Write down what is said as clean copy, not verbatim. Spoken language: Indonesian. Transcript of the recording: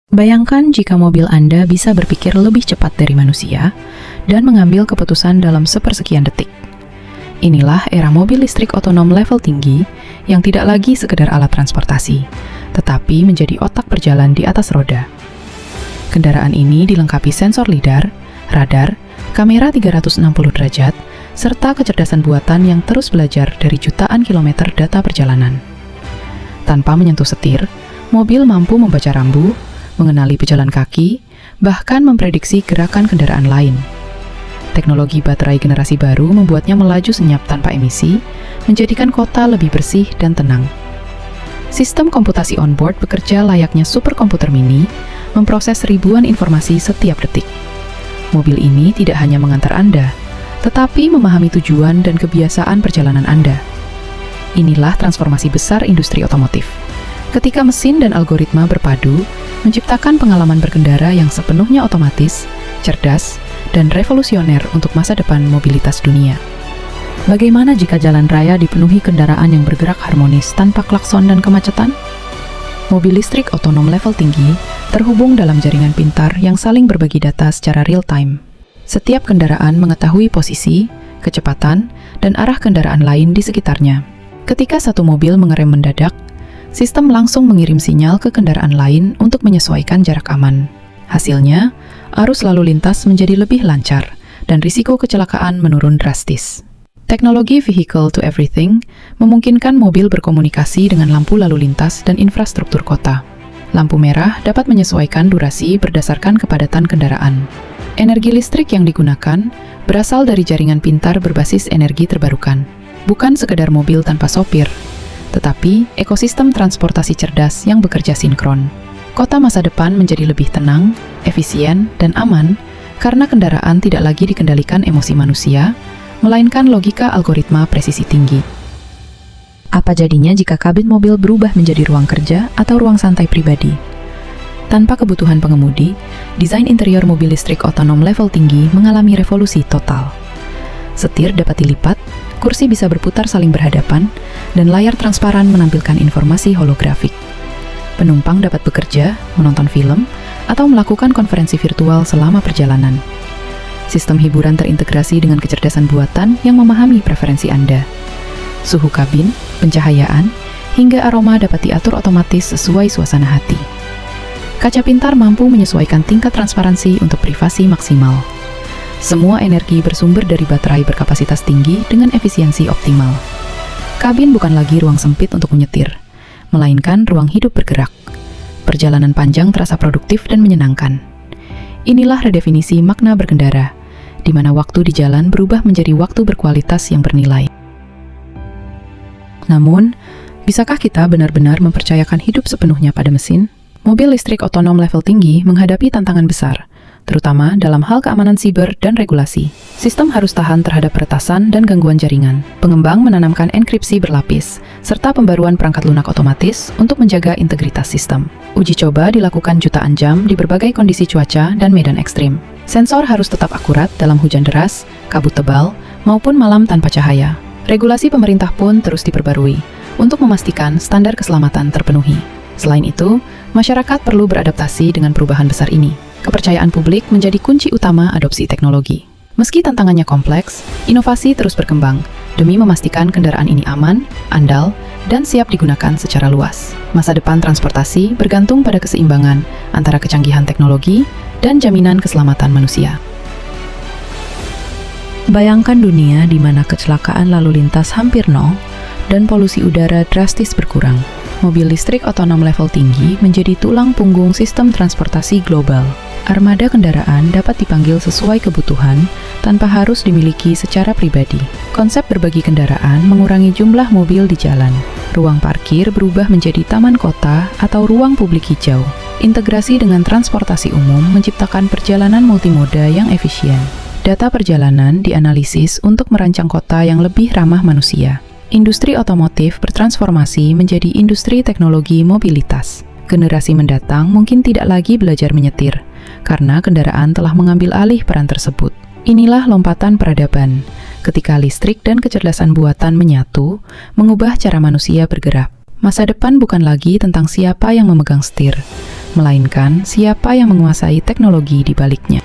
Bayangkan jika mobil Anda bisa berpikir lebih cepat dari manusia dan mengambil keputusan dalam sepersekian detik. Inilah era mobil listrik otonom level tinggi yang tidak lagi sekedar alat transportasi, tetapi menjadi otak berjalan di atas roda. Kendaraan ini dilengkapi sensor lidar, radar, kamera 360 derajat, serta kecerdasan buatan yang terus belajar dari jutaan kilometer data perjalanan. Tanpa menyentuh setir, mobil mampu membaca rambu, mengenali pejalan kaki, bahkan memprediksi gerakan kendaraan lain. Teknologi baterai generasi baru membuatnya melaju senyap tanpa emisi, menjadikan kota lebih bersih dan tenang. Sistem komputasi onboard bekerja layaknya superkomputer mini, memproses ribuan informasi setiap detik. Mobil ini tidak hanya mengantar Anda, tetapi memahami tujuan dan kebiasaan perjalanan Anda. Inilah transformasi besar industri otomotif. Ketika mesin dan algoritma berpadu, menciptakan pengalaman berkendara yang sepenuhnya otomatis, cerdas, dan revolusioner untuk masa depan mobilitas dunia. Bagaimana jika jalan raya dipenuhi kendaraan yang bergerak harmonis tanpa klakson dan kemacetan? Mobil listrik otonom level tinggi terhubung dalam jaringan pintar yang saling berbagi data secara real-time. Setiap kendaraan mengetahui posisi, kecepatan, dan arah kendaraan lain di sekitarnya. Ketika satu mobil mengerem mendadak, sistem langsung mengirim sinyal ke kendaraan lain untuk menyesuaikan jarak aman. Hasilnya, arus lalu lintas menjadi lebih lancar dan risiko kecelakaan menurun drastis. Teknologi Vehicle to Everything memungkinkan mobil berkomunikasi dengan lampu lalu lintas dan infrastruktur kota. Lampu merah dapat menyesuaikan durasi berdasarkan kepadatan kendaraan. Energi listrik yang digunakan berasal dari jaringan pintar berbasis energi terbarukan. Bukan sekedar mobil tanpa sopir, tetapi ekosistem transportasi cerdas yang bekerja sinkron. Kota masa depan menjadi lebih tenang, efisien, dan aman karena kendaraan tidak lagi dikendalikan emosi manusia, melainkan logika algoritma presisi tinggi. Apa jadinya jika kabin mobil berubah menjadi ruang kerja atau ruang santai pribadi? Tanpa kebutuhan pengemudi, desain interior mobil listrik otonom level tinggi mengalami revolusi total. Setir dapat dilipat, kursi bisa berputar saling berhadapan, dan layar transparan menampilkan informasi holografik. Penumpang dapat bekerja, menonton film, atau melakukan konferensi virtual selama perjalanan. Sistem hiburan terintegrasi dengan kecerdasan buatan yang memahami preferensi Anda. Suhu kabin, pencahayaan, hingga aroma dapat diatur otomatis sesuai suasana hati. Kaca pintar mampu menyesuaikan tingkat transparansi untuk privasi maksimal. Semua energi bersumber dari baterai berkapasitas tinggi dengan efisiensi optimal. Kabin bukan lagi ruang sempit untuk menyetir, melainkan ruang hidup bergerak. Perjalanan panjang terasa produktif dan menyenangkan. Inilah redefinisi makna berkendara, di mana waktu di jalan berubah menjadi waktu berkualitas yang bernilai. Namun, bisakah kita benar-benar mempercayakan hidup sepenuhnya pada mesin? Mobil listrik otonom level tinggi menghadapi tantangan besar, terutama dalam hal keamanan siber dan regulasi. Sistem harus tahan terhadap peretasan dan gangguan jaringan. Pengembang menanamkan enkripsi berlapis, serta pembaruan perangkat lunak otomatis untuk menjaga integritas sistem. Uji coba dilakukan jutaan jam di berbagai kondisi cuaca dan medan ekstrim. Sensor harus tetap akurat dalam hujan deras, kabut tebal, maupun malam tanpa cahaya. Regulasi pemerintah pun terus diperbarui untuk memastikan standar keselamatan terpenuhi. Selain itu, masyarakat perlu beradaptasi dengan perubahan besar ini. Kepercayaan publik menjadi kunci utama adopsi teknologi. Meski tantangannya kompleks, inovasi terus berkembang demi memastikan kendaraan ini aman, andal, dan siap digunakan secara luas. Masa depan transportasi bergantung pada keseimbangan antara kecanggihan teknologi dan jaminan keselamatan manusia. Bayangkan dunia di mana kecelakaan lalu lintas hampir nol dan polusi udara drastis berkurang. Mobil listrik otonom level tinggi menjadi tulang punggung sistem transportasi global. Armada kendaraan dapat dipanggil sesuai kebutuhan tanpa harus dimiliki secara pribadi. Konsep berbagi kendaraan mengurangi jumlah mobil di jalan. Ruang parkir berubah menjadi taman kota atau ruang publik hijau. Integrasi dengan transportasi umum menciptakan perjalanan multimoda yang efisien. Data perjalanan dianalisis untuk merancang kota yang lebih ramah manusia. Industri otomotif bertransformasi menjadi industri teknologi mobilitas. Generasi mendatang mungkin tidak lagi belajar menyetir, karena kendaraan telah mengambil alih peran tersebut. Inilah lompatan peradaban, ketika listrik dan kecerdasan buatan menyatu, mengubah cara manusia bergerak. Masa depan bukan lagi tentang siapa yang memegang setir, melainkan siapa yang menguasai teknologi di baliknya.